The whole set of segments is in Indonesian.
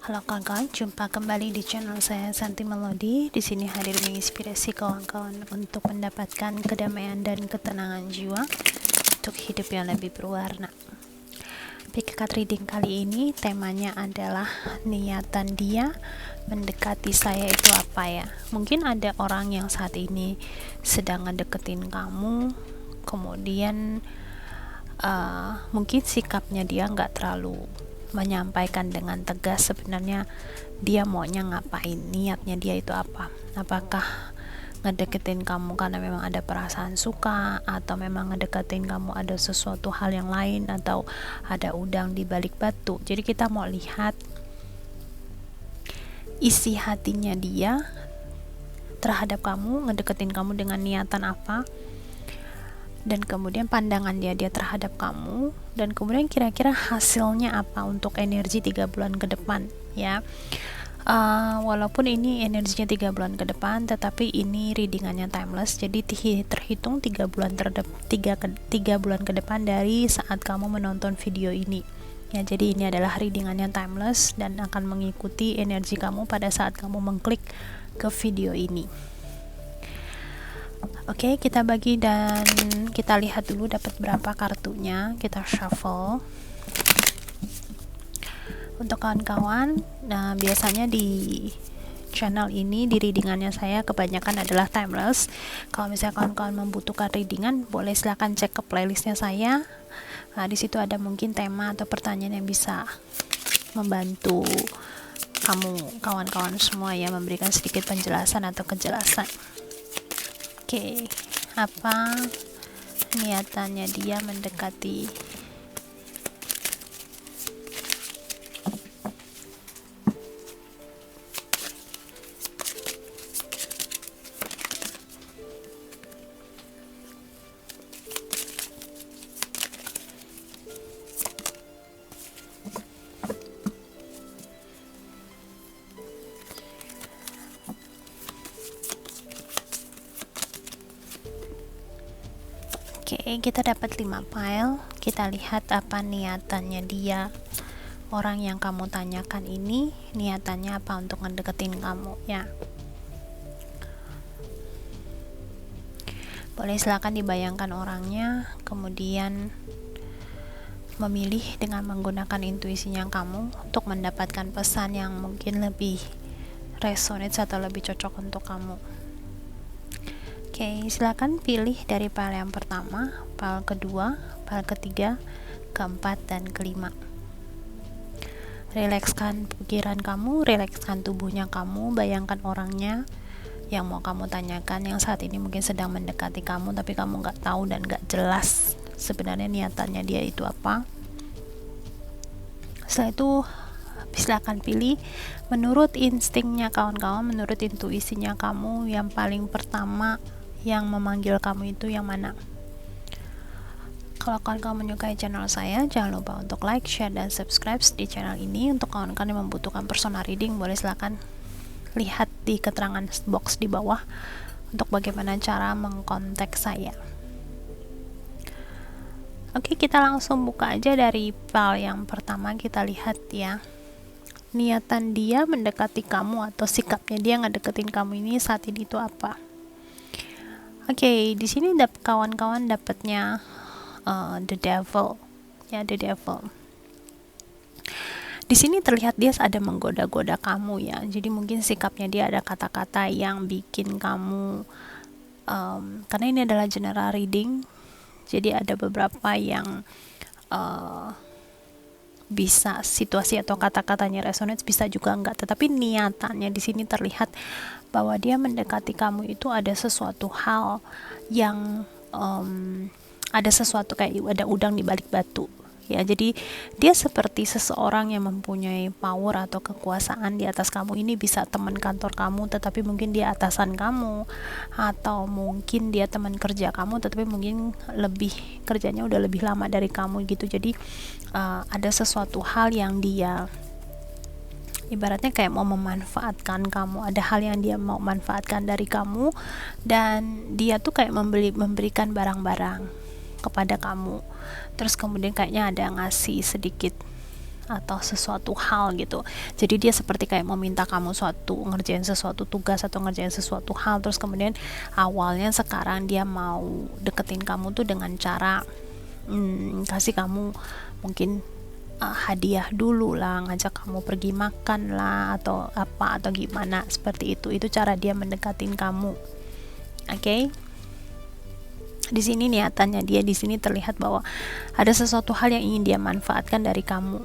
Halo kawan-kawan, jumpa kembali di channel saya Santi Melody. Di sini hadir menginspirasi kawan-kawan untuk mendapatkan kedamaian dan ketenangan jiwa untuk hidup yang lebih berwarna. Pick-card reading kali ini temanya adalah niatan dia mendekati saya itu apa ya. Mungkin ada orang yang saat ini sedang ngedeketin kamu, kemudian mungkin sikapnya dia nggak terlalu menyampaikan dengan tegas sebenarnya dia maunya ngapain, niatnya dia itu apa. Apakah ngedeketin kamu karena memang ada perasaan suka, atau memang ngedeketin kamu ada sesuatu hal yang lain, atau ada udang di balik batu. Jadi kita mau lihat isi hatinya dia terhadap kamu, ngedeketin kamu dengan niatan apa, dan kemudian pandangan dia terhadap kamu, dan kemudian kira-kira hasilnya apa untuk energi 3 bulan ke depan ya. Walaupun ini energinya 3 bulan ke depan, tetapi ini readingannya timeless, jadi terhitung 3 bulan ke depan dari saat kamu menonton video ini ya. Jadi ini adalah readingannya timeless dan akan mengikuti energi kamu pada saat kamu mengklik ke video ini. Oke, kita bagi dan kita lihat dulu dapat berapa kartunya. Kita shuffle. Untuk kawan-kawan, nah biasanya di channel ini di readingannya saya kebanyakan adalah timeless. Kalau misalnya kawan-kawan membutuhkan readingan, boleh silahkan cek ke playlistnya saya. Nah, di situ ada mungkin tema atau pertanyaan yang bisa membantu kamu kawan-kawan semua ya, memberikan sedikit penjelasan atau kejelasan. Oke, apa niatannya dia mendekati Oke, kita dapat 5 pile. Kita lihat apa niatannya dia. Orang yang kamu tanyakan ini niatannya apa untuk ngedeketin kamu ya. Boleh silakan dibayangkan orangnya, kemudian memilih dengan menggunakan intuisinya kamu untuk mendapatkan pesan yang mungkin lebih resonate atau lebih cocok untuk kamu. Oke, silakan pilih dari pile yang pertama, pile kedua, pile ketiga, keempat, dan kelima. Rilekskan pikiran kamu, rilekskan tubuhnya kamu, bayangkan orangnya yang mau kamu tanyakan, yang saat ini mungkin sedang mendekati kamu, tapi kamu nggak tahu dan nggak jelas sebenarnya niatannya dia itu apa. Setelah itu, silakan pilih menurut instingnya kawan-kawan, menurut intuisinya kamu, yang paling pertama yang memanggil kamu itu yang mana. Kalau kawan-kawan menyukai channel saya, jangan lupa untuk like, share, dan subscribe di channel ini. Untuk kawan-kawan yang membutuhkan personal reading, boleh silakan lihat di keterangan box di bawah untuk bagaimana cara mengkontak saya. Oke, kita langsung buka aja dari pile yang pertama. Kita lihat ya, niatan dia mendekati kamu atau sikapnya dia ngedeketin kamu ini saat ini itu apa. Oke, di sini kawan-kawan dapatnya the devil ya, the devil. Di sini terlihat dia ada menggoda-goda kamu ya. Jadi mungkin sikapnya dia ada kata-kata yang bikin kamu karena ini adalah general reading, jadi ada beberapa yang bisa situasi atau kata-katanya resonate, bisa juga enggak, tetapi niatannya di sini terlihat bahwa dia mendekati kamu itu ada sesuatu hal yang ada sesuatu kayak ada udang di balik batu ya. Jadi dia seperti seseorang yang mempunyai power atau kekuasaan di atas kamu. Ini bisa teman kantor kamu, tetapi mungkin dia atasan kamu, atau mungkin dia teman kerja kamu, tetapi mungkin lebih kerjanya udah lebih lama dari kamu gitu. Jadi ada sesuatu hal yang dia ibaratnya kayak mau memanfaatkan kamu, ada hal yang dia mau manfaatkan dari kamu, dan dia tuh kayak memberikan barang-barang kepada kamu, terus kemudian kayaknya ada ngasih sedikit atau sesuatu hal gitu. Jadi dia seperti kayak meminta kamu ngerjain sesuatu tugas atau ngerjain sesuatu hal, terus kemudian awalnya sekarang dia mau deketin kamu tuh dengan cara kasih kamu mungkin hadiah dulu lah, ngajak kamu pergi makan lah atau apa atau gimana seperti itu cara dia mendekatin kamu. Oke. Di sini niatannya dia di sini terlihat bahwa ada sesuatu hal yang ingin dia manfaatkan dari kamu.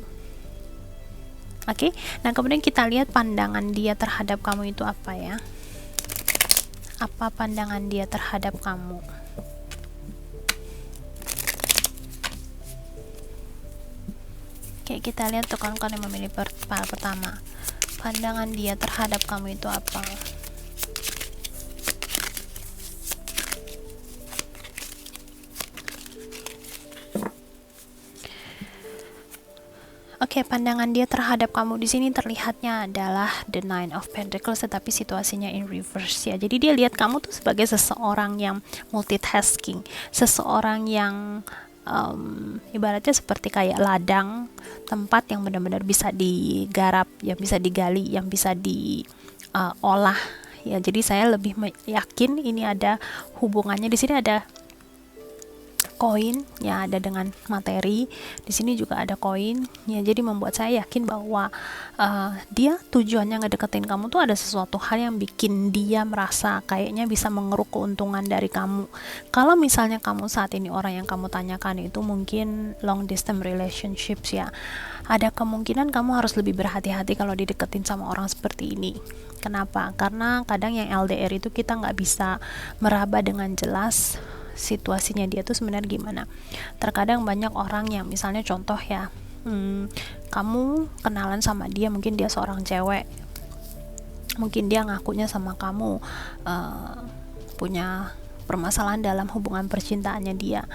Oke. Nah, kemudian kita lihat pandangan dia terhadap kamu itu apa ya? Apa pandangan dia terhadap kamu? Oke, kita lihat tuh kawan-kawan yang memilih pertama. Pandangan dia terhadap kamu itu apa? Oke, pandangan dia terhadap kamu di sini terlihatnya adalah the Nine of Pentacles, tetapi situasinya in reverse ya. Jadi dia lihat kamu tuh sebagai seseorang yang multitasking, seseorang yang ibaratnya seperti kayak ladang, tempat yang benar-benar bisa digarap, yang bisa digali, yang bisa diolah ya. Jadi saya lebih yakin ini ada hubungannya. Di sini ada koin ya, ada dengan materi. Di sini juga ada koin ya, jadi membuat saya yakin bahwa dia tujuannya ngedeketin kamu tuh ada sesuatu hal yang bikin dia merasa kayaknya bisa mengeruk keuntungan dari kamu. Kalau misalnya kamu saat ini orang yang kamu tanyakan itu mungkin long distance relationships ya, ada kemungkinan kamu harus lebih berhati-hati kalau dideketin sama orang seperti ini. Kenapa? Karena kadang yang LDR itu kita nggak bisa meraba dengan jelas situasinya dia tuh sebenarnya gimana. Terkadang banyak orang yang misalnya contoh ya, kamu kenalan sama dia, mungkin dia seorang cewek, mungkin dia ngakunya sama kamu punya permasalahan dalam hubungan percintaannya dia,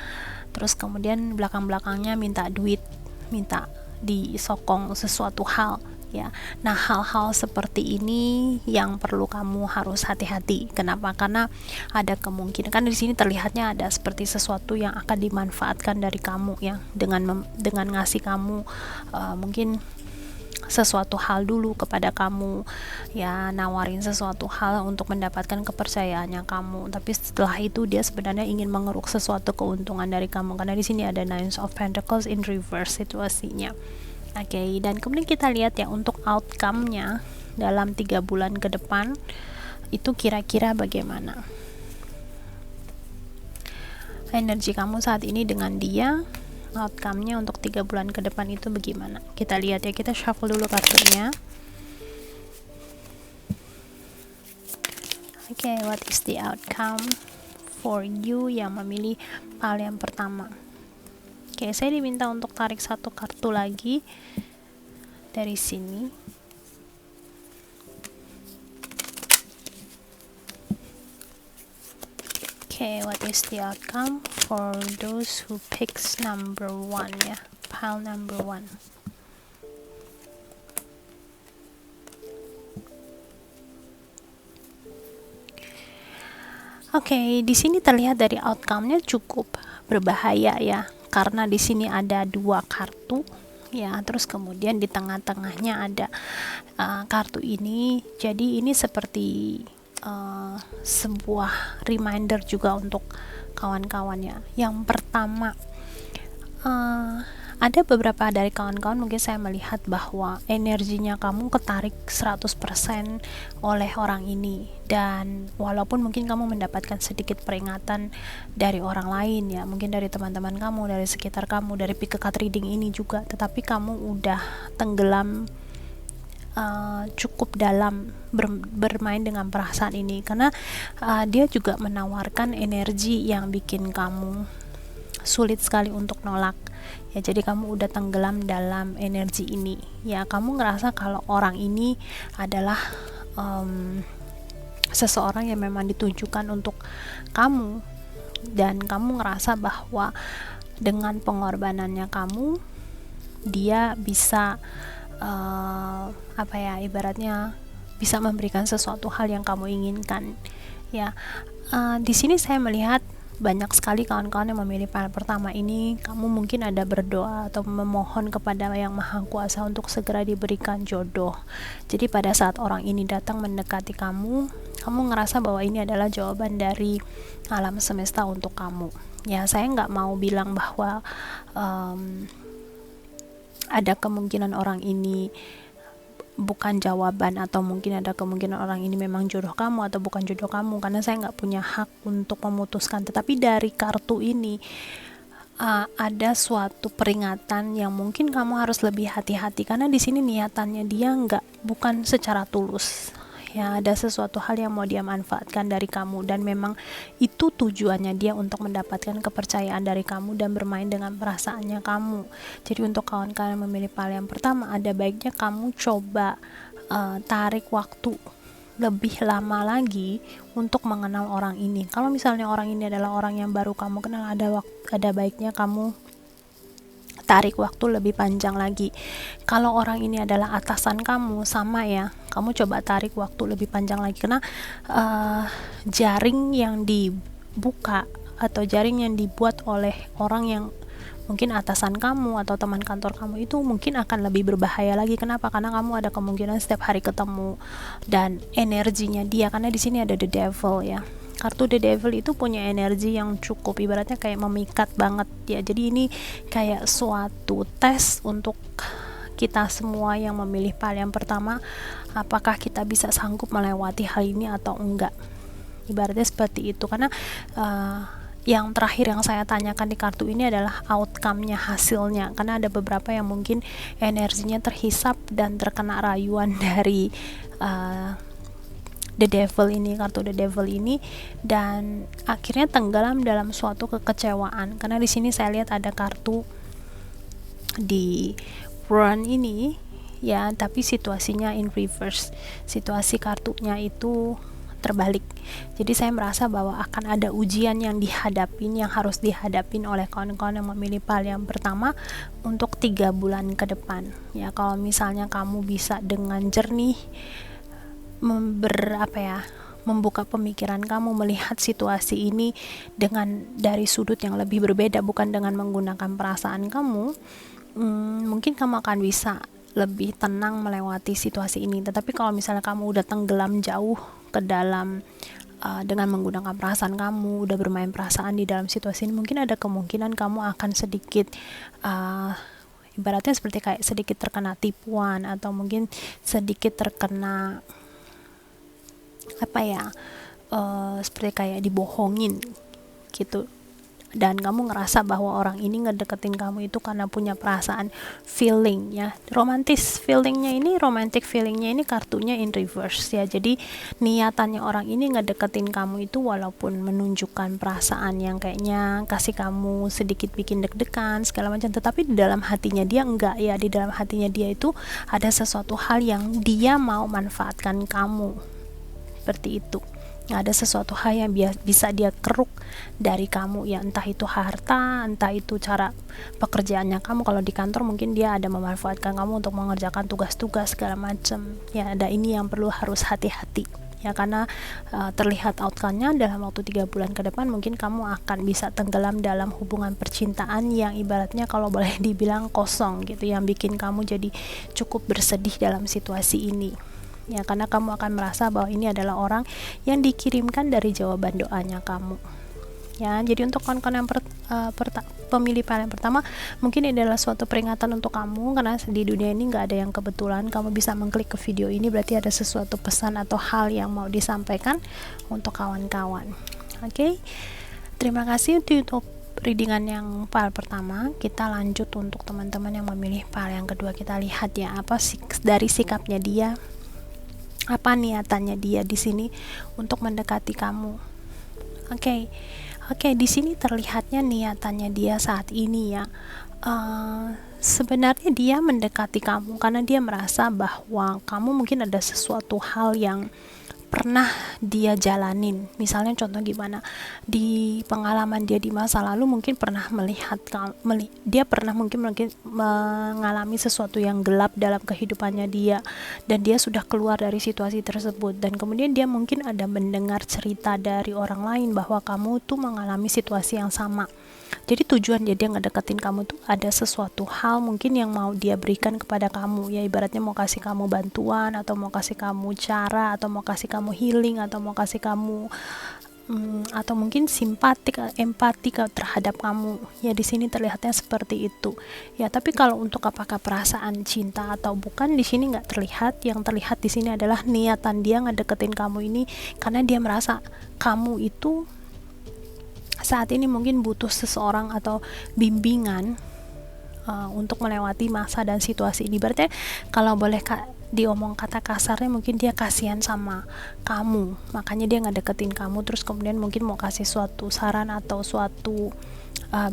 terus kemudian belakang-belakangnya minta duit, minta disokong sesuatu hal ya. Nah, hal-hal seperti ini yang perlu kamu harus hati-hati. Kenapa? Karena ada kemungkinan, kan di sini terlihatnya ada seperti sesuatu yang akan dimanfaatkan dari kamu ya, dengan ngasih kamu mungkin sesuatu hal dulu kepada kamu ya, nawarin sesuatu hal untuk mendapatkan kepercayaannya kamu, tapi setelah itu dia sebenarnya ingin mengeruk sesuatu keuntungan dari kamu, karena di sini ada Nine of Pentacles in reverse situasinya. Oke, dan kemudian kita lihat ya untuk outcome-nya dalam 3 bulan ke depan itu kira-kira bagaimana energi kamu saat ini dengan dia. Outcome-nya untuk 3 bulan ke depan itu bagaimana? Kita lihat ya, kita shuffle dulu kartunya. Oke, what is the outcome for you yang memilih hal yang pertama? Oke, saya diminta untuk tarik satu kartu lagi dari sini. Oke, what is the outcome for those who picks number 1 ya, pile number 1. Oke, di sini terlihat dari outcome-nya cukup berbahaya ya, karena di sini ada 2 kartu ya, terus kemudian di tengah-tengahnya ada kartu ini. Jadi ini seperti sebuah reminder juga untuk kawan-kawannya. Yang pertama, ada beberapa dari kawan-kawan mungkin saya melihat bahwa energinya kamu ketarik 100% oleh orang ini, dan walaupun mungkin kamu mendapatkan sedikit peringatan dari orang lain ya, mungkin dari teman-teman kamu, dari sekitar kamu, dari pick card reading ini juga, tetapi kamu udah tenggelam cukup dalam bermain dengan perasaan ini, karena dia juga menawarkan energi yang bikin kamu sulit sekali untuk nolak ya. Jadi kamu udah tenggelam dalam energi ini ya, kamu ngerasa kalau orang ini adalah seseorang yang memang ditujukan untuk kamu, dan kamu ngerasa bahwa dengan pengorbanannya kamu dia bisa ibaratnya bisa memberikan sesuatu hal yang kamu inginkan ya. Di sini saya melihat banyak sekali kawan-kawan yang memilih pile pertama ini, kamu mungkin ada berdoa atau memohon kepada Yang Maha Kuasa untuk segera diberikan jodoh. Jadi pada saat orang ini datang mendekati kamu ngerasa bahwa ini adalah jawaban dari alam semesta untuk kamu. Ya, saya nggak mau bilang bahwa ada kemungkinan orang ini bukan jawaban, atau mungkin ada kemungkinan orang ini memang jodoh kamu atau bukan jodoh kamu, karena saya nggak punya hak untuk memutuskan. Tetapi dari kartu ini ada suatu peringatan yang mungkin kamu harus lebih hati-hati, karena di sini niatannya dia bukan secara tulus. Ya, ada sesuatu hal yang mau dia manfaatkan dari kamu, dan memang itu tujuannya dia untuk mendapatkan kepercayaan dari kamu dan bermain dengan perasaannya kamu. Jadi untuk kawan-kawan yang memilih pile yang pertama, ada baiknya kamu coba tarik waktu lebih lama lagi untuk mengenal orang ini. Kalau misalnya orang ini adalah orang yang baru kamu kenal, ada baiknya kamu tarik waktu lebih panjang lagi. Kalau orang ini adalah atasan kamu, sama ya, kamu coba tarik waktu lebih panjang lagi, karena jaring yang dibuka atau jaring yang dibuat oleh orang yang mungkin atasan kamu atau teman kantor kamu itu mungkin akan lebih berbahaya lagi. Kenapa? Karena kamu ada kemungkinan setiap hari ketemu, dan energinya dia, karena di sini ada the devil ya. Kartu the devil itu punya energi yang cukup, ibaratnya kayak memikat banget ya. Jadi ini kayak suatu tes untuk kita semua yang memilih pile yang pertama, apakah kita bisa sanggup melewati hal ini atau enggak. Ibaratnya seperti itu, karena yang terakhir yang saya tanyakan di kartu ini adalah outcome-nya, hasilnya, karena ada beberapa yang mungkin energinya terhisap dan terkena rayuan dari the devil ini, kartu the devil ini, dan akhirnya tenggelam dalam suatu kekecewaan. Karena di sini saya lihat ada kartu di run ini ya, tapi situasinya in reverse, situasi kartunya itu terbalik. Jadi saya merasa bahwa akan ada ujian yang harus dihadapin oleh kawan-kawan yang memilih pile yang pertama untuk 3 bulan ke depan ya. Kalau misalnya kamu bisa dengan jernih membuka pemikiran kamu, melihat situasi ini dari sudut yang lebih berbeda, bukan dengan menggunakan perasaan kamu, mungkin kamu akan bisa lebih tenang melewati situasi ini. Tetapi kalau misalnya kamu udah tenggelam jauh ke dalam dengan menggunakan perasaan kamu, udah bermain perasaan di dalam situasi ini, mungkin ada kemungkinan kamu akan sedikit ibaratnya seperti kayak sedikit terkena tipuan, atau mungkin sedikit terkena seperti kayak dibohongin gitu, dan kamu ngerasa bahwa orang ini ngedeketin kamu itu karena punya perasaan feeling ya, romantic feelingnya ini kartunya in reverse ya. Jadi niatannya orang ini ngedeketin kamu itu walaupun menunjukkan perasaan yang kayaknya kasih kamu sedikit bikin deg-degan segala macam, tetapi di dalam hatinya dia enggak ya. Di dalam hatinya dia itu ada sesuatu hal yang dia mau manfaatkan kamu, seperti itu. Ada sesuatu hal yang bisa dia keruk dari kamu ya, entah itu harta, entah itu cara pekerjaannya kamu. Kalau di kantor mungkin dia ada memanfaatkan kamu untuk mengerjakan tugas-tugas segala macam ya. Ada ini yang perlu harus hati-hati ya, karena terlihat outcome-nya dalam waktu 3 bulan ke depan mungkin kamu akan bisa tenggelam dalam hubungan percintaan yang ibaratnya kalau boleh dibilang kosong gitu, yang bikin kamu jadi cukup bersedih dalam situasi ini ya, karena kamu akan merasa bahwa ini adalah orang yang dikirimkan dari jawaban doanya kamu ya. Jadi untuk kawan-kawan yang pemilih pile yang pertama, mungkin ini adalah suatu peringatan untuk kamu, karena di dunia ini nggak ada yang kebetulan. Kamu bisa mengklik ke video ini, berarti ada sesuatu pesan atau hal yang mau disampaikan untuk kawan-kawan. Oke, terima kasih untuk readingan yang pile pertama. Kita lanjut untuk teman-teman yang memilih pile yang kedua. Kita lihat ya, apa dari sikapnya dia, apa niatannya dia di sini untuk mendekati kamu. Oke, di sini terlihatnya niatannya dia saat ini ya. Sebenarnya dia mendekati kamu karena dia merasa bahwa kamu mungkin ada sesuatu hal yang pernah dia jalanin. Misalnya contoh gimana, di pengalaman dia di masa lalu mungkin pernah dia pernah mungkin mengalami sesuatu yang gelap dalam kehidupannya dia, dan dia sudah keluar dari situasi tersebut, dan kemudian dia mungkin ada mendengar cerita dari orang lain bahwa kamu tuh mengalami situasi yang sama. Jadi tujuan dia ngedeketin kamu tuh ada sesuatu hal mungkin yang mau dia berikan kepada kamu, ya ibaratnya mau kasih kamu bantuan, atau mau kasih kamu cara, atau mau kasih kamu healing, atau mau kasih kamu atau mungkin simpatik, empati terhadap kamu. Ya di sini terlihatnya seperti itu. Ya tapi kalau untuk apakah perasaan cinta atau bukan, di sini nggak terlihat. Yang terlihat di sini adalah niatan dia ngedeketin kamu ini karena dia merasa kamu itu saat ini mungkin butuh seseorang atau bimbingan untuk melewati masa dan situasi ini. Berarti kalau boleh diomong kata kasarnya, mungkin dia kasihan sama kamu, makanya dia ngedeketin kamu, terus kemudian mungkin mau kasih suatu saran atau suatu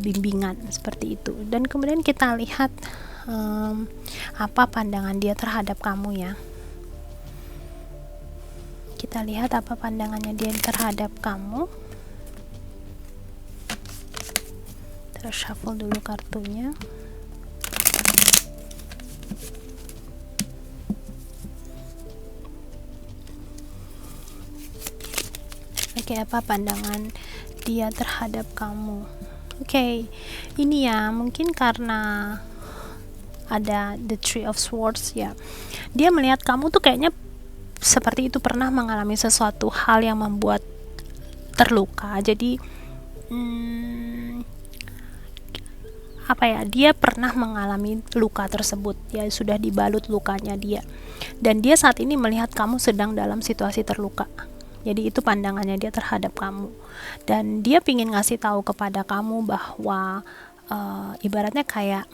bimbingan seperti itu. Dan kemudian kita lihat apa pandangan dia terhadap kamu ya. Kita lihat apa pandangannya dia terhadap kamu. Shuffle dulu kartunya. Oke, apa pandangan dia terhadap kamu? Oke, ini ya mungkin karena ada the Three of Swords ya. Dia melihat kamu tuh kayaknya seperti itu, pernah mengalami sesuatu hal yang membuat terluka. Jadi dia pernah mengalami luka tersebut, ya sudah dibalut lukanya dia, dan dia saat ini melihat kamu sedang dalam situasi terluka. Jadi itu pandangannya dia terhadap kamu, dan dia pingin ngasih tahu kepada kamu bahwa ibaratnya kayak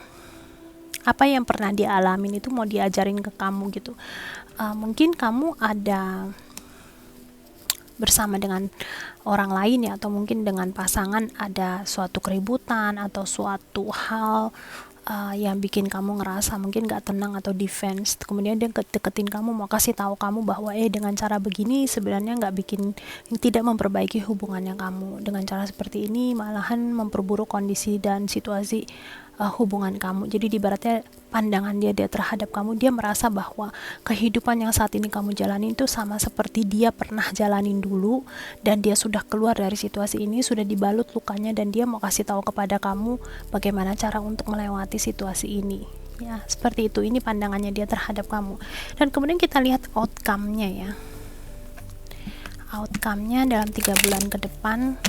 apa yang pernah dia alamin itu mau diajarin ke kamu gitu. Mungkin kamu ada bersama dengan orang lain ya, atau mungkin dengan pasangan ada suatu keributan atau suatu hal yang bikin kamu ngerasa mungkin gak tenang atau defense. Kemudian dia deketin kamu, mau kasih tahu kamu bahwa dengan cara begini sebenarnya tidak memperbaiki hubungannya kamu, dengan cara seperti ini malahan memperburuk kondisi dan situasi hubungan kamu. Jadi ibaratnya pandangan dia terhadap kamu, dia merasa bahwa kehidupan yang saat ini kamu jalani itu sama seperti dia pernah jalanin dulu, dan dia sudah keluar dari situasi ini, sudah dibalut lukanya, dan dia mau kasih tahu kepada kamu bagaimana cara untuk melewati situasi ini. Ya, seperti itu. Ini pandangannya dia terhadap kamu. Dan kemudian kita lihat outcome-nya ya. Outcome-nya dalam 3 bulan ke depan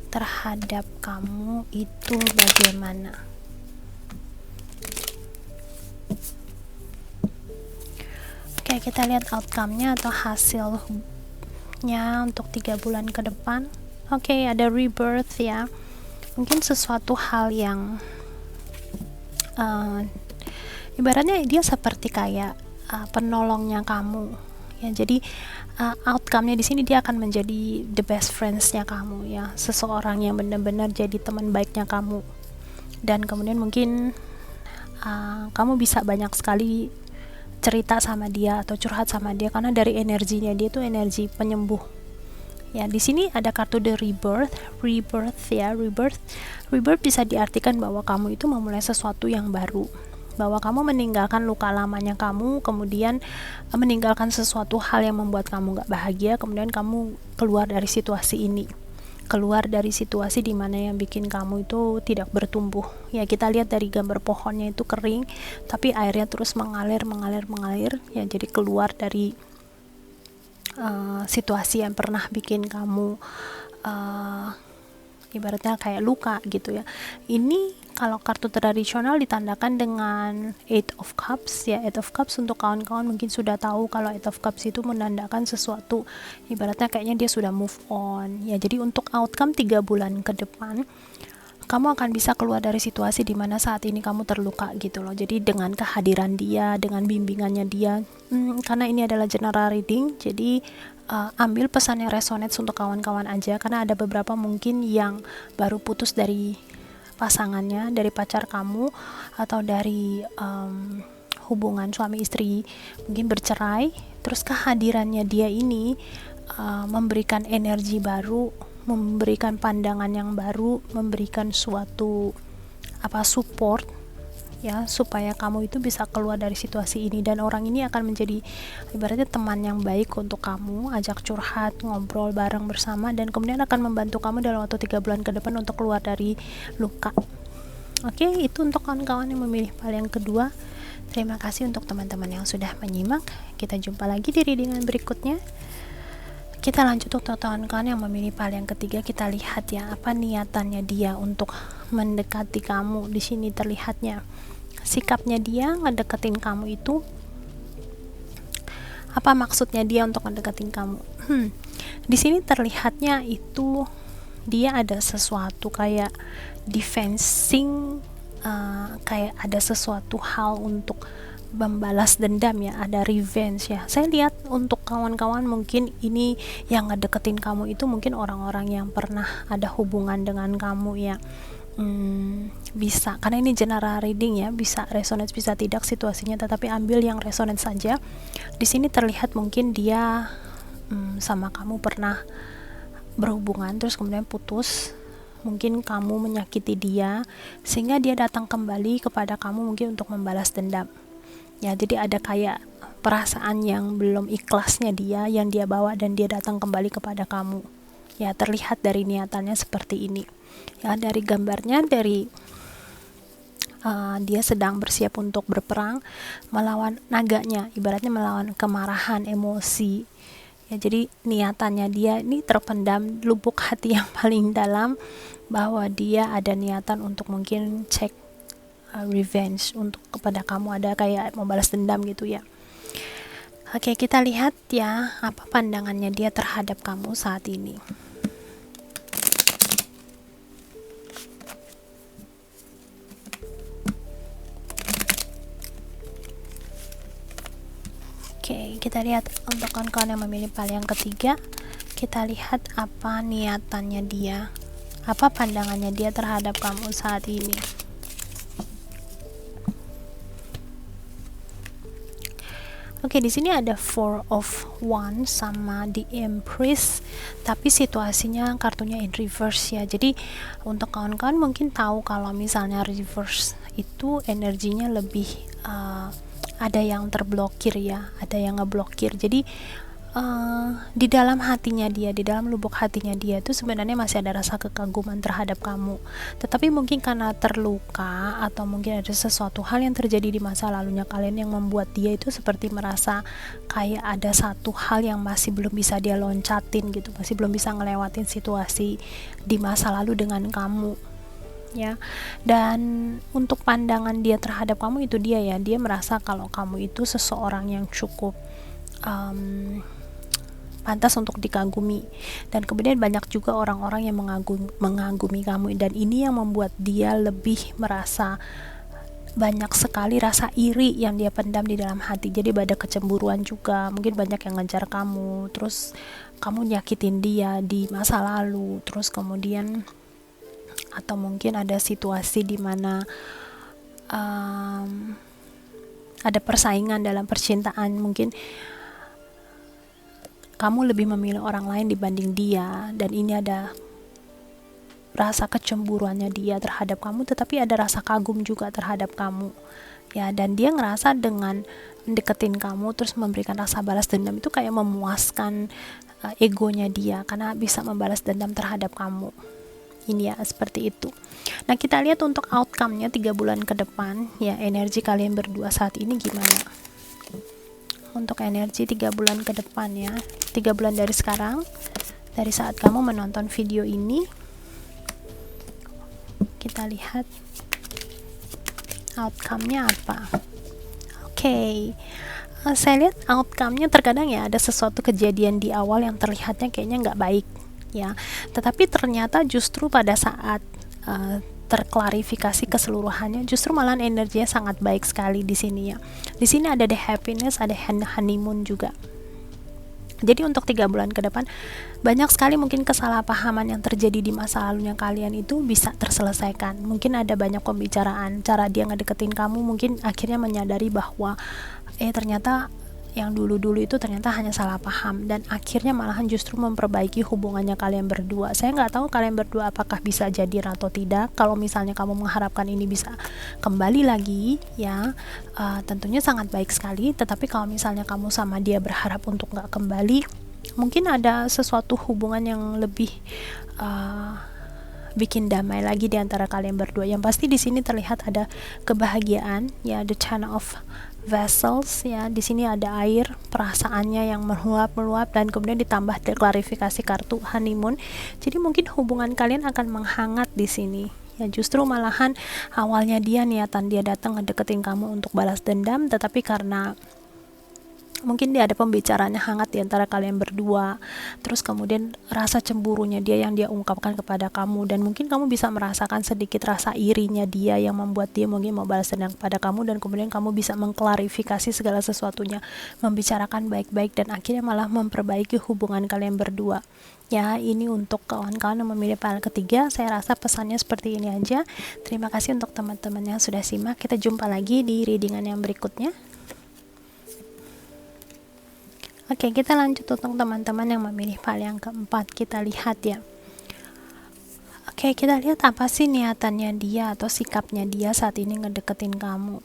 terhadap kamu itu bagaimana? Oke, kita lihat outcome-nya atau hasilnya untuk 3 bulan ke depan. Oke, ada rebirth ya. Mungkin sesuatu hal yang ibaratnya dia seperti kayak penolongnya kamu. Ya, jadi outcome-nya di sini dia akan menjadi the best friends-nya kamu ya, seseorang yang benar-benar jadi teman baiknya kamu. Dan kemudian mungkin kamu bisa banyak sekali cerita sama dia atau curhat sama dia, karena dari energinya dia tuh energi penyembuh. Ya, di sini ada kartu the rebirth ya, rebirth bisa diartikan bahwa kamu itu memulai sesuatu yang baru, bahwa kamu meninggalkan luka lamanya kamu, kemudian meninggalkan sesuatu hal yang membuat kamu gak bahagia, kemudian kamu keluar dari situasi ini, keluar dari situasi dimana yang bikin kamu itu tidak bertumbuh. Ya, kita lihat dari gambar pohonnya itu kering, tapi airnya terus mengalir ya, jadi keluar dari situasi yang pernah bikin kamu ibaratnya kayak luka gitu ya. Ini kalau kartu tradisional ditandakan dengan Eight of Cups ya. Eight of Cups untuk kawan-kawan mungkin sudah tahu kalau Eight of Cups itu menandakan sesuatu, ibaratnya kayaknya dia sudah move on ya. Jadi untuk outcome 3 bulan ke depan, kamu akan bisa keluar dari situasi di mana saat ini kamu terluka gitu loh. Jadi dengan kehadiran dia, dengan bimbingannya dia, karena ini adalah general reading, jadi ambil pesan yang resonate untuk kawan-kawan aja, karena ada beberapa mungkin yang baru putus dari pasangannya, dari pacar kamu, atau dari hubungan suami istri mungkin bercerai, Terus kehadirannya dia ini memberikan energi baru, memberikan pandangan yang baru, memberikan suatu support ya, supaya kamu itu bisa keluar dari situasi ini. Dan orang ini akan menjadi ibaratnya teman yang baik untuk kamu, ajak curhat, ngobrol bareng bersama, dan kemudian akan membantu kamu dalam waktu 3 bulan ke depan untuk keluar dari luka. Oke, itu untuk kawan-kawan yang memilih pile yang kedua. Terima kasih untuk teman-teman yang sudah menyimak. Kita jumpa lagi di readingan berikutnya. Kita lanjut untuk kawan-kawan yang memilih pile yang ketiga. Kita lihat ya, apa niatannya dia untuk mendekati kamu. Di sini terlihatnya sikapnya dia ngedeketin kamu itu, apa maksudnya dia untuk mendekatin kamu. Di sini terlihatnya itu dia ada sesuatu kayak defensing, kayak ada sesuatu hal untuk membalas dendam ya, ada revenge ya. Saya lihat untuk kawan-kawan mungkin ini yang ngedeketin kamu itu mungkin orang-orang yang pernah ada hubungan dengan kamu ya. Bisa, karena ini general reading ya, bisa resonance bisa tidak situasinya, tetapi ambil yang resonance saja. Di sini terlihat mungkin dia sama kamu pernah berhubungan terus kemudian putus, mungkin kamu menyakiti dia sehingga dia datang kembali kepada kamu mungkin untuk membalas dendam ya. Jadi ada kayak perasaan yang belum ikhlasnya dia yang dia bawa dan dia datang kembali kepada kamu ya. Terlihat dari niatannya seperti ini ya, dari gambarnya, dari dia sedang bersiap untuk berperang melawan naganya, ibaratnya melawan kemarahan, emosi ya. Jadi niatannya dia ini terpendam lubuk hati yang paling dalam, bahwa dia ada niatan untuk mungkin cek revenge untuk kepada kamu, ada kayak membalas dendam gitu ya. Oke, kita lihat ya apa pandangannya dia terhadap kamu saat ini. Oke, kita lihat untuk kawan-kawan yang memilih pile yang ketiga. Kita lihat apa niatannya dia, apa pandangannya dia terhadap kamu saat ini. Oke, di sini ada Four of Wands sama The Empress, tapi situasinya kartunya in reverse ya. Jadi untuk kawan-kawan mungkin tahu kalau misalnya reverse itu energinya lebih ada yang terblokir ya, ada yang ngeblokir. Jadi di dalam hatinya dia, di dalam lubuk hatinya dia itu sebenarnya masih ada rasa kekaguman terhadap kamu, tetapi mungkin karena terluka atau mungkin ada sesuatu hal yang terjadi di masa lalunya kalian yang membuat dia itu seperti merasa kayak ada satu hal yang masih belum bisa dia loncatin gitu, masih belum bisa ngelewatin situasi di masa lalu dengan kamu ya. Dan untuk pandangan dia terhadap kamu itu dia ya, dia merasa kalau kamu itu seseorang yang cukup pantas untuk dikagumi, dan kemudian banyak juga orang-orang yang mengagumi kamu, dan ini yang membuat dia lebih merasa banyak sekali rasa iri yang dia pendam di dalam hati. Jadi ada kecemburuan juga, mungkin banyak yang ngejar kamu, terus kamu nyakitin dia di masa lalu, terus kemudian atau mungkin ada situasi di mana ada persaingan dalam percintaan, mungkin kamu lebih memilih orang lain dibanding dia, dan ini ada rasa kecemburuannya dia terhadap kamu, tetapi ada rasa kagum juga terhadap kamu ya. Dan dia ngerasa dengan mendeketin kamu terus memberikan rasa balas dendam itu kayak memuaskan egonya dia karena bisa membalas dendam terhadap kamu. Ini ya, seperti itu. Nah, kita lihat untuk outcome-nya 3 bulan ke depan ya, energi kalian berdua saat ini gimana. Untuk energi 3 bulan ke depan ya, 3 bulan dari sekarang, dari saat kamu menonton video ini. Kita lihat outcome-nya apa. Oke. Saya lihat outcome-nya terkadang ya ada sesuatu kejadian di awal yang terlihatnya kayaknya nggak baik ya, tetapi ternyata justru pada saat terklarifikasi keseluruhannya, justru malah energinya sangat baik sekali di sini ya. Di sini ada the happiness, ada honeymoon juga. Jadi untuk 3 bulan ke depan banyak sekali mungkin kesalahpahaman yang terjadi di masa lalunya kalian itu bisa terselesaikan. Mungkin ada banyak pembicaraan, cara dia ngedeketin kamu mungkin akhirnya menyadari bahwa ternyata yang dulu-dulu itu ternyata hanya salah paham, dan akhirnya malahan justru memperbaiki hubungannya kalian berdua. Saya nggak tahu kalian berdua apakah bisa jadian atau tidak. Kalau misalnya kamu mengharapkan ini bisa kembali lagi ya, tentunya sangat baik sekali. Tetapi kalau misalnya kamu sama dia berharap untuk nggak kembali, mungkin ada sesuatu hubungan yang lebih bikin damai lagi di antara kalian berdua. Yang pasti di sini terlihat ada kebahagiaan ya, the Ten of Vessels ya. Di sini ada air, perasaannya yang meluap-meluap, dan kemudian ditambah klarifikasi kartu honeymoon. Jadi mungkin hubungan kalian akan menghangat di sini. Ya, justru malahan awalnya niatan dia datang ngedeketin kamu untuk balas dendam, tetapi karena mungkin dia ada pembicaraannya hangat di antara kalian berdua, terus kemudian rasa cemburunya dia yang dia ungkapkan kepada kamu, dan mungkin kamu bisa merasakan sedikit rasa irinya dia yang membuat dia mungkin mau balas dendam kepada kamu, dan kemudian kamu bisa mengklarifikasi segala sesuatunya, membicarakan baik-baik, dan akhirnya malah memperbaiki hubungan kalian berdua. Ya, ini untuk kawan-kawan yang memilih pilihan ketiga. Saya rasa pesannya seperti ini aja. Terima kasih untuk teman-teman yang sudah simak. Kita jumpa lagi di readingan yang berikutnya. Oke, kita lanjut untuk teman-teman yang memilih file yang keempat. Kita lihat ya. Oke, kita lihat apa sih niatannya dia atau sikapnya dia saat ini ngedeketin kamu.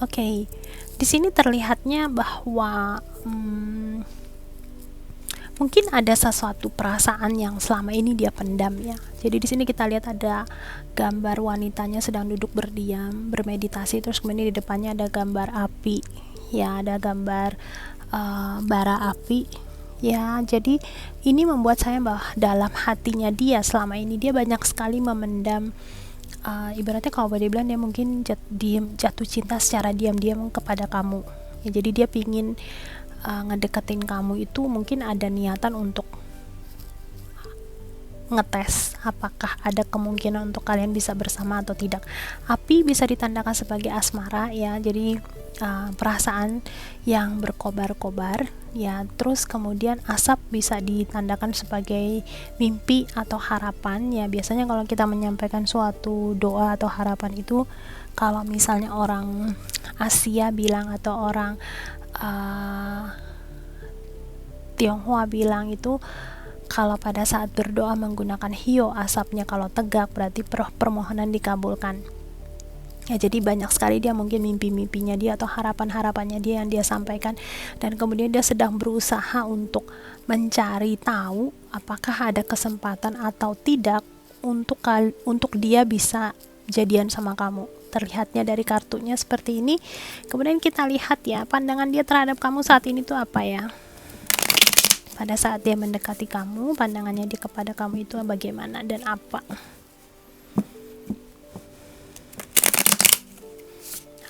Oke, di sini terlihatnya bahwa mungkin ada sesuatu perasaan yang selama ini dia pendam ya. Jadi di sini kita lihat ada gambar wanitanya sedang duduk berdiam, bermeditasi, terus kemudian di depannya ada gambar api. Ya, ada gambar bara api ya. Jadi ini membuat saya bahwa dalam hatinya dia selama ini dia banyak sekali memendam, ibaratnya kalau boleh dibilang dia mungkin jatuh cinta secara diam-diam kepada kamu ya. Jadi dia pingin ngedeketin kamu itu mungkin ada niatan untuk ngetes apakah ada kemungkinan untuk kalian bisa bersama atau tidak. Api bisa ditandakan sebagai asmara ya, jadi perasaan yang berkobar-kobar ya. Terus kemudian asap bisa ditandakan sebagai mimpi atau harapan ya. Biasanya kalau kita menyampaikan suatu doa atau harapan itu, kalau misalnya orang Asia bilang atau orang Tionghoa bilang itu, kalau pada saat berdoa menggunakan hio, asapnya kalau tegak berarti permohonan dikabulkan ya. Jadi banyak sekali dia mungkin mimpi-mimpinya dia atau harapan-harapannya dia yang dia sampaikan, dan kemudian dia sedang berusaha untuk mencari tahu apakah ada kesempatan atau tidak untuk dia bisa jadian sama kamu. Terlihatnya dari kartunya seperti ini. Kemudian kita lihat ya, pandangan dia terhadap kamu saat ini tuh apa ya. Pada saat dia mendekati kamu, pandangannya dia kepada kamu itu bagaimana dan apa?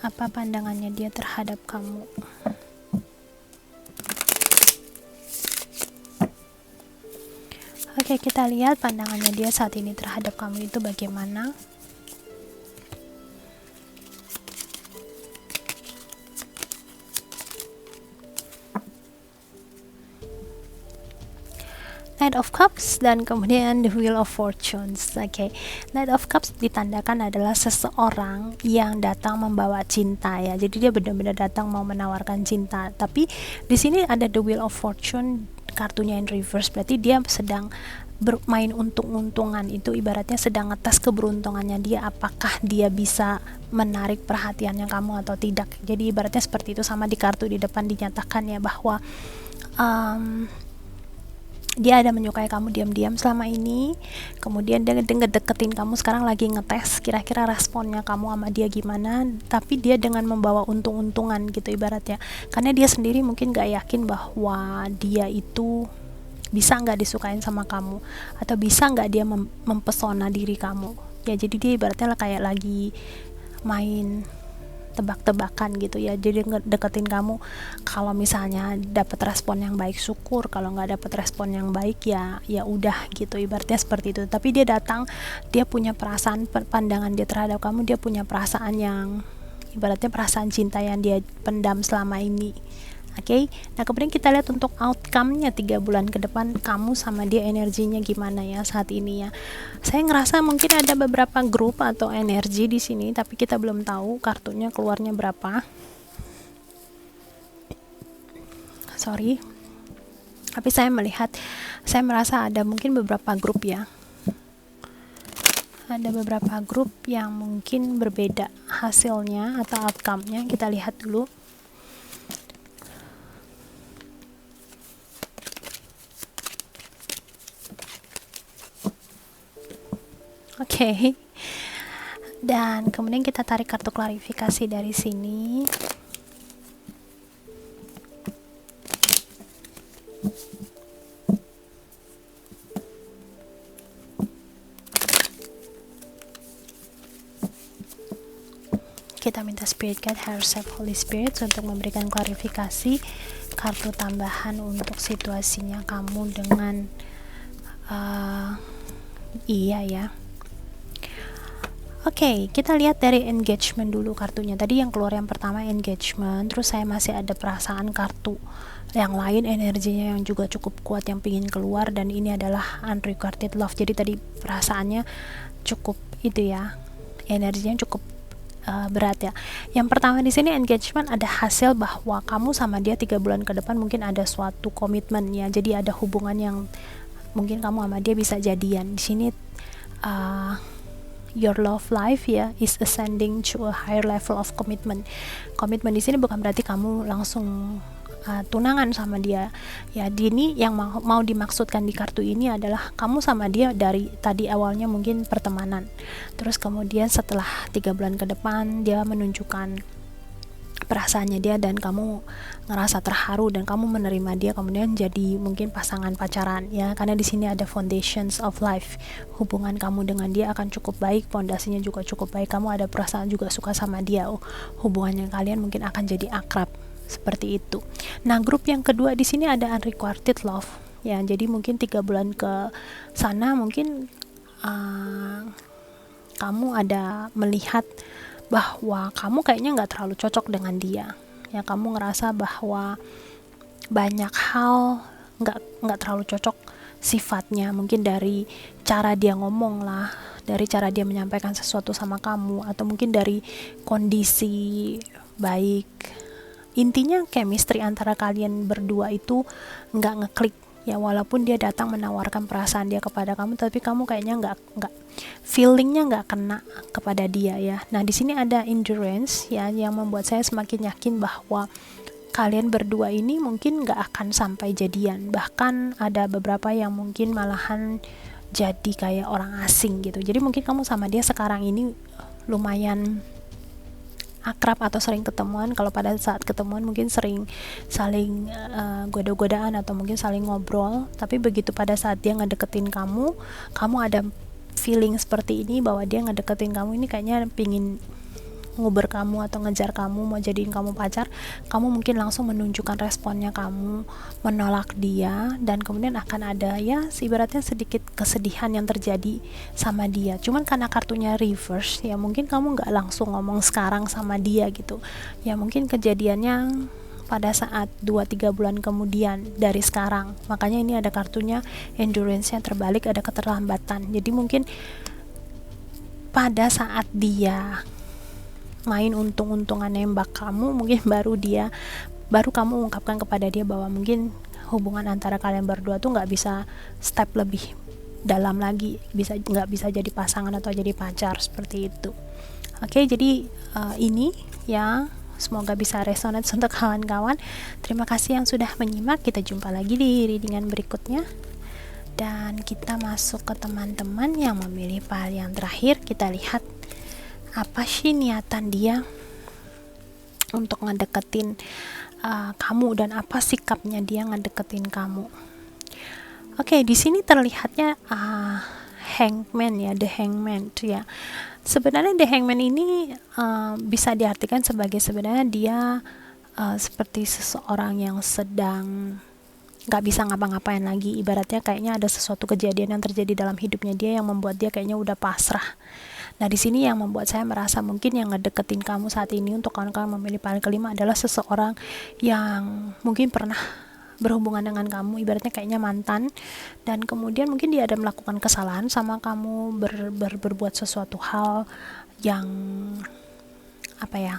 Apa pandangannya dia terhadap kamu? Oke, kita lihat pandangannya dia saat ini terhadap kamu itu bagaimana. Knight of Cups dan kemudian the Wheel of Fortunes. Oke, Knight of Cups ditandakan adalah seseorang yang datang membawa cinta ya. Jadi dia benar-benar datang mau menawarkan cinta. Tapi di sini ada the Wheel of Fortune, kartunya in reverse. Berarti dia sedang bermain untung-untungan, itu ibaratnya sedang ngetes keberuntungannya dia, apakah dia bisa menarik perhatiannya kamu atau tidak. Jadi ibaratnya seperti itu. Sama di kartu di depan dinyatakan ya bahwa dia ada menyukai kamu diam-diam selama ini, kemudian dia deketin kamu, sekarang lagi ngetes kira-kira responnya kamu sama dia gimana, tapi dia dengan membawa untung-untungan gitu ibaratnya, karena dia sendiri mungkin gak yakin bahwa dia itu bisa nggak disukain sama kamu, atau bisa nggak dia mempesona diri kamu ya. Jadi dia ibaratnya kayak lagi main tebak-tebakan gitu ya. Jadi deketin kamu, kalau misalnya dapat respon yang baik syukur, kalau nggak dapat respon yang baik ya udah gitu, ibaratnya seperti itu. Tapi dia datang, dia punya perasaan, pandangan dia terhadap kamu, dia punya perasaan yang ibaratnya perasaan cinta yang dia pendam selama ini. Oke, nah kemudian kita lihat untuk outcome-nya 3 bulan ke depan kamu sama dia energinya gimana ya saat ini ya. Saya ngerasa mungkin ada beberapa grup atau energi di sini, tapi kita belum tahu kartunya keluarnya berapa. sorry. Tapi saya merasa ada mungkin beberapa grup ya. Ada beberapa grup yang mungkin berbeda hasilnya atau outcome-nya. Kita lihat dulu. Oke. Dan kemudian kita tarik kartu klarifikasi dari sini. Kita minta Spirit Guide, Higher Self, Holy Spirit untuk memberikan klarifikasi kartu tambahan untuk situasinya kamu dengan iya ya. Oke, kita lihat dari engagement dulu kartunya. Tadi yang keluar yang pertama engagement, terus saya masih ada perasaan kartu yang lain, energinya yang juga cukup kuat yang pingin keluar, dan ini adalah unrequited love. Jadi tadi perasaannya cukup itu ya, energinya cukup berat ya. Yang pertama di sini engagement, ada hasil bahwa kamu sama dia 3 bulan ke depan mungkin ada suatu komitmen ya. Jadi ada hubungan yang mungkin kamu sama dia bisa jadian. Di sini your love life ya is ascending to a higher level of commitment. Komitmen di sini bukan berarti kamu langsung tunangan sama dia ya. Ini yang mau dimaksudkan di kartu ini adalah kamu sama dia dari tadi awalnya mungkin pertemanan, terus kemudian setelah 3 bulan ke depan dia menunjukkan perasaannya dia dan kamu ngerasa terharu dan kamu menerima dia, kemudian jadi mungkin pasangan pacaran ya, karena di sini ada foundations of life. Hubungan kamu dengan dia akan cukup baik, fondasinya juga cukup baik, kamu ada perasaan juga suka sama dia, hubungannya kalian mungkin akan jadi akrab seperti itu. Nah, grup yang kedua di sini ada unrequited love ya, jadi mungkin 3 bulan ke sana mungkin kamu ada melihat bahwa kamu kayaknya nggak terlalu cocok dengan dia ya. Kamu ngerasa bahwa banyak hal nggak terlalu cocok sifatnya, mungkin dari cara dia ngomong lah, dari cara dia menyampaikan sesuatu sama kamu, atau mungkin dari kondisi baik. Intinya chemistry antara kalian berdua itu nggak ngeklik ya, walaupun dia datang menawarkan perasaan dia kepada kamu, tapi kamu kayaknya nggak feelingnya nggak kena kepada dia ya. Nah, di sini ada endurance ya, yang membuat saya semakin yakin bahwa kalian berdua ini mungkin nggak akan sampai jadian, bahkan ada beberapa yang mungkin malahan jadi kayak orang asing gitu. Jadi mungkin kamu sama dia sekarang ini lumayan akrab atau sering ketemuan. Kalau pada saat ketemuan mungkin sering saling goda-godaan atau mungkin saling ngobrol, tapi begitu pada saat dia ngedeketin kamu ada feeling seperti ini bahwa dia ngedeketin kamu ini kayaknya pingin nguber kamu atau ngejar kamu, mau jadiin kamu pacar. Kamu mungkin langsung menunjukkan responnya, kamu menolak dia, dan kemudian akan ada ya ibaratnya sedikit kesedihan yang terjadi sama dia. Cuman karena kartunya reverse ya, mungkin kamu nggak langsung ngomong sekarang sama dia gitu ya, mungkin kejadiannya pada saat 2-3 bulan kemudian dari sekarang. Makanya ini ada kartunya endurance-nya terbalik, ada keterlambatan. Jadi mungkin pada saat dia main untung-untungan nembak kamu, mungkin baru kamu ungkapkan kepada dia bahwa mungkin hubungan antara kalian berdua tuh nggak bisa step lebih dalam lagi, nggak bisa jadi pasangan atau jadi pacar seperti itu. Oke, jadi ini ya, semoga bisa resonate untuk kawan-kawan. Terima kasih yang sudah menyimak. Kita jumpa lagi di readingan berikutnya, dan kita masuk ke teman-teman yang memilih file yang terakhir. Kita lihat apa sih niatan dia untuk ngedeketin kamu, dan apa sikapnya dia ngedeketin kamu. Oke, di sini terlihatnya hangman ya, the hangman ya. Sebenarnya the hangman ini bisa diartikan sebagai sebenarnya dia seperti seseorang yang sedang nggak bisa ngapa-ngapain lagi. Ibaratnya kayaknya ada sesuatu kejadian yang terjadi dalam hidupnya dia yang membuat dia kayaknya udah pasrah. Nah, di sini yang membuat saya merasa mungkin yang ngedeketin kamu saat ini untuk kawan-kawan memilih file kelima adalah seseorang yang mungkin pernah berhubungan dengan kamu, ibaratnya kayaknya mantan, dan kemudian mungkin dia ada melakukan kesalahan sama kamu, berbuat sesuatu hal yang apa ya,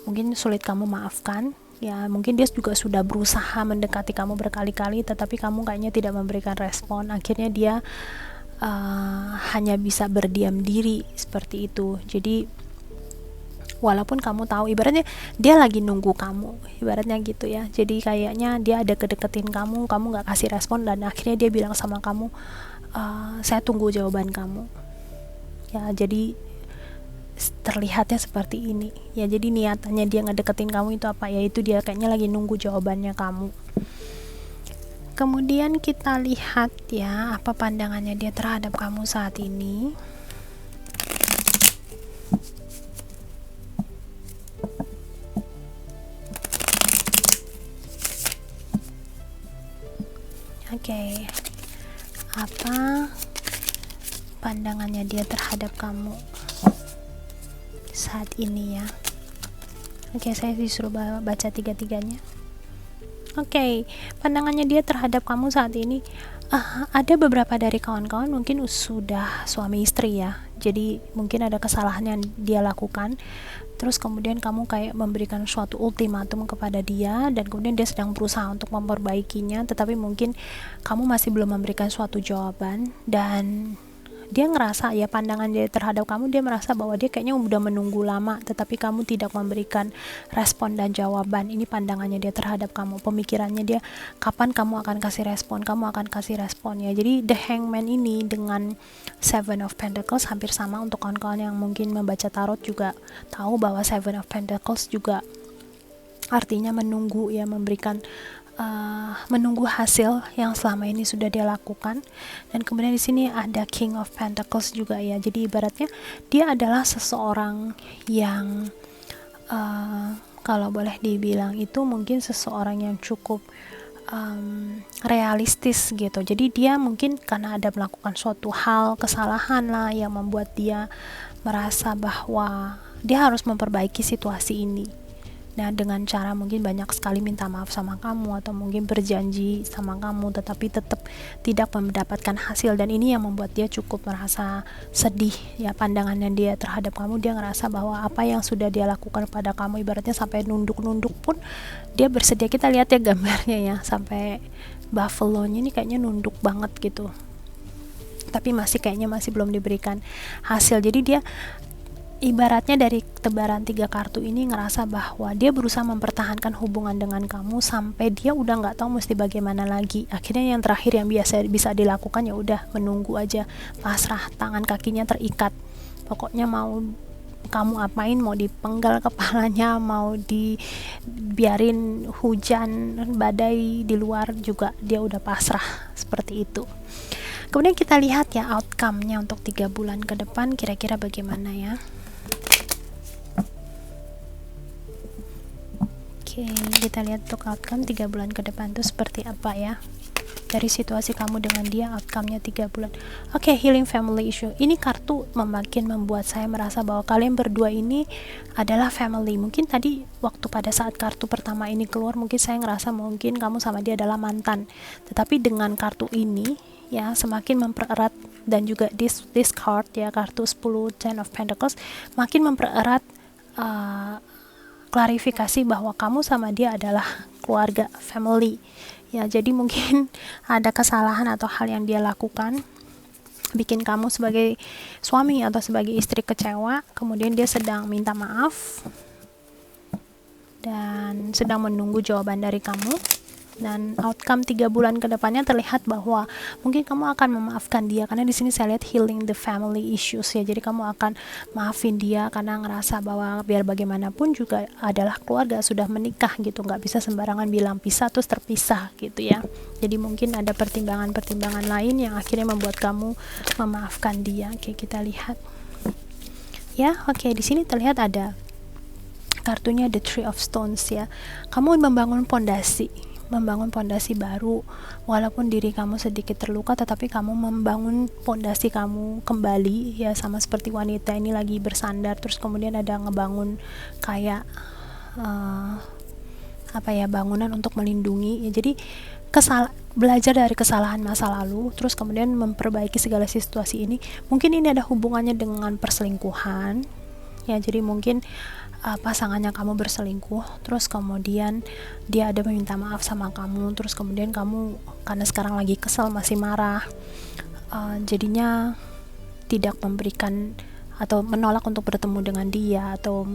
mungkin sulit kamu maafkan. Ya, mungkin dia juga sudah berusaha mendekati kamu berkali-kali, tetapi kamu kayaknya tidak memberikan respon. Akhirnya dia hanya bisa berdiam diri seperti itu. Jadi walaupun kamu tahu, ibaratnya dia lagi nunggu kamu, ibaratnya gitu ya. Jadi kayaknya dia ada kedeketin kamu, kamu nggak kasih respon, dan akhirnya dia bilang sama kamu, saya tunggu jawaban kamu. Ya, jadi terlihatnya seperti ini ya. Jadi niatannya dia ngedeketin kamu itu apa? Yaitu dia kayaknya lagi nunggu jawabannya kamu. Kemudian kita lihat ya, apa pandangannya dia terhadap kamu saat ini. Oke. Apa pandangannya dia terhadap kamu saat ini ya? Oke, saya disuruh baca tiga-tiganya. Oke, pandangannya dia terhadap kamu saat ini, ada beberapa dari kawan-kawan mungkin sudah suami istri ya. Jadi mungkin ada kesalahan yang dia lakukan, terus kemudian kamu kayak memberikan suatu ultimatum kepada dia, dan kemudian dia sedang berusaha untuk memperbaikinya, tetapi mungkin kamu masih belum memberikan suatu jawaban. Dan dia ngerasa ya, pandangan dia terhadap kamu, dia merasa bahwa dia kayaknya udah menunggu lama, tetapi kamu tidak memberikan respon dan jawaban. Ini pandangannya dia terhadap kamu, pemikirannya dia, kapan kamu akan kasih respon, kamu akan kasih respon ya. Jadi The Hangman ini dengan Seven of Pentacles hampir sama. Untuk kawan-kawan yang mungkin membaca tarot juga tahu bahwa Seven of Pentacles juga artinya menunggu ya, memberikan menunggu hasil yang selama ini sudah dia lakukan. Dan kemudian di sini ada King of Pentacles juga ya. Jadi ibaratnya dia adalah seseorang yang kalau boleh dibilang itu mungkin seseorang yang cukup realistis gitu. Jadi dia mungkin karena ada melakukan suatu hal, kesalahan lah yang membuat dia merasa bahwa dia harus memperbaiki situasi ini. Nah, dengan cara mungkin banyak sekali minta maaf sama kamu, atau mungkin berjanji sama kamu, tetapi tetap tidak mendapatkan hasil. Dan ini yang membuat dia cukup merasa sedih ya, pandangannya dia terhadap kamu. Dia ngerasa bahwa apa yang sudah dia lakukan pada kamu, ibaratnya sampai nunduk-nunduk pun dia bersedia. Kita lihat ya gambarnya ya, sampai buffalo-nya ini kayaknya nunduk banget gitu, tapi kayaknya masih belum diberikan hasil. Jadi dia ibaratnya dari tebaran 3 kartu ini ngerasa bahwa dia berusaha mempertahankan hubungan dengan kamu sampai dia udah nggak tahu mesti bagaimana lagi. Akhirnya yang terakhir yang biasa bisa dilakukan ya udah menunggu aja, pasrah, tangan kakinya terikat. Pokoknya mau kamu apain, mau dipenggal kepalanya, mau dibiarin hujan badai di luar juga dia udah pasrah, seperti itu. Kemudian kita lihat ya outcome-nya untuk 3 bulan ke depan kira-kira bagaimana ya. Oke, kita lihat untuk outcome 3 bulan ke depan itu seperti apa ya. Dari situasi kamu dengan dia, outcome-nya 3 bulan. Oke, healing family issue. Ini kartu makin membuat saya merasa bahwa kalian berdua ini adalah family. Mungkin tadi waktu pada saat kartu pertama ini keluar, mungkin saya ngerasa mungkin kamu sama dia adalah mantan. Tetapi dengan kartu ini ya, semakin mempererat. Dan juga this card ya, kartu 10 Ten of Pentacles, makin mempererat klarifikasi bahwa kamu sama dia adalah keluarga, family ya. Jadi mungkin ada kesalahan atau hal yang dia lakukan bikin kamu sebagai suami atau sebagai istri kecewa, kemudian dia sedang minta maaf dan sedang menunggu jawaban dari kamu. Dan outcome 3 bulan ke depannya terlihat bahwa mungkin kamu akan memaafkan dia, karena di sini saya lihat healing the family issues ya. Jadi kamu akan maafin dia karena ngerasa bahwa biar bagaimanapun juga adalah keluarga, sudah menikah gitu, nggak bisa sembarangan bilang pisah terus terpisah gitu ya. Jadi mungkin ada pertimbangan-pertimbangan lain yang akhirnya membuat kamu memaafkan dia. Oke, kita lihat ya. Oke, di sini terlihat ada kartunya The Three of Stones ya. Kamu membangun pondasi baru, walaupun diri kamu sedikit terluka, tetapi kamu membangun pondasi kamu kembali ya, sama seperti wanita ini lagi bersandar, terus kemudian ada ngebangun kayak bangunan untuk melindungi ya. Jadi belajar dari kesalahan masa lalu, terus kemudian memperbaiki segala situasi ini. Mungkin ini ada hubungannya dengan perselingkuhan ya. Jadi mungkin pasangannya kamu berselingkuh, terus kemudian dia ada meminta maaf sama kamu, terus kemudian kamu karena sekarang lagi kesel, masih marah, jadinya tidak memberikan atau menolak untuk bertemu dengan dia, atau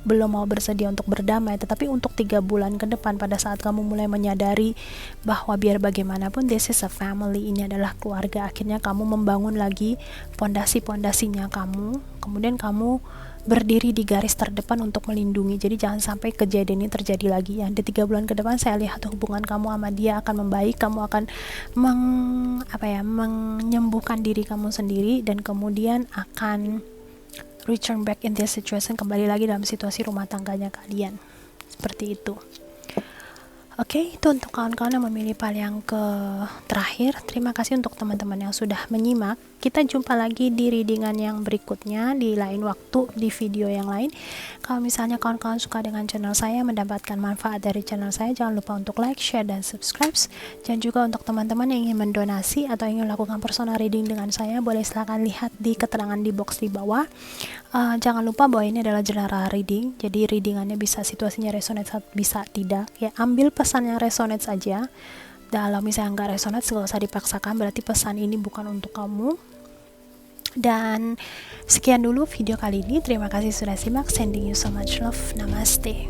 belum mau bersedia untuk berdamai. Tetapi untuk 3 bulan ke depan, pada saat kamu mulai menyadari bahwa biar bagaimanapun this is a family, ini adalah keluarga, akhirnya kamu membangun lagi pondasi-pondasinya kamu, kemudian kamu berdiri di garis terdepan untuk melindungi. Jadi jangan sampai kejadian ini terjadi lagi ya. Di 3 bulan ke depan saya lihat hubungan kamu sama dia akan membaik, kamu akan menyembuhkan diri kamu sendiri, dan kemudian akan return back in this situation, kembali lagi dalam situasi rumah tangganya kalian. Seperti itu. Oke, itu untuk kawan-kawan yang memilih file yang ke terakhir. Terima kasih untuk teman-teman yang sudah menyimak. Kita jumpa lagi di readingan yang berikutnya di lain waktu, di video yang lain. Kalau misalnya kawan-kawan suka dengan channel saya, mendapatkan manfaat dari channel saya, jangan lupa untuk like, share, dan subscribe. Dan juga untuk teman-teman yang ingin mendonasi atau ingin melakukan personal reading dengan saya, boleh silahkan lihat di keterangan di box di bawah. Jangan lupa bahwa ini adalah general reading, jadi readingannya bisa situasinya resonate, bisa tidak ya. Ambil pesan yang resonate saja. Kalau misalnya nggak resonate, nggak usah dipaksakan, berarti pesan ini bukan untuk kamu. Dan sekian dulu video kali ini, terima kasih sudah simak. Sending you so much love. Namaste.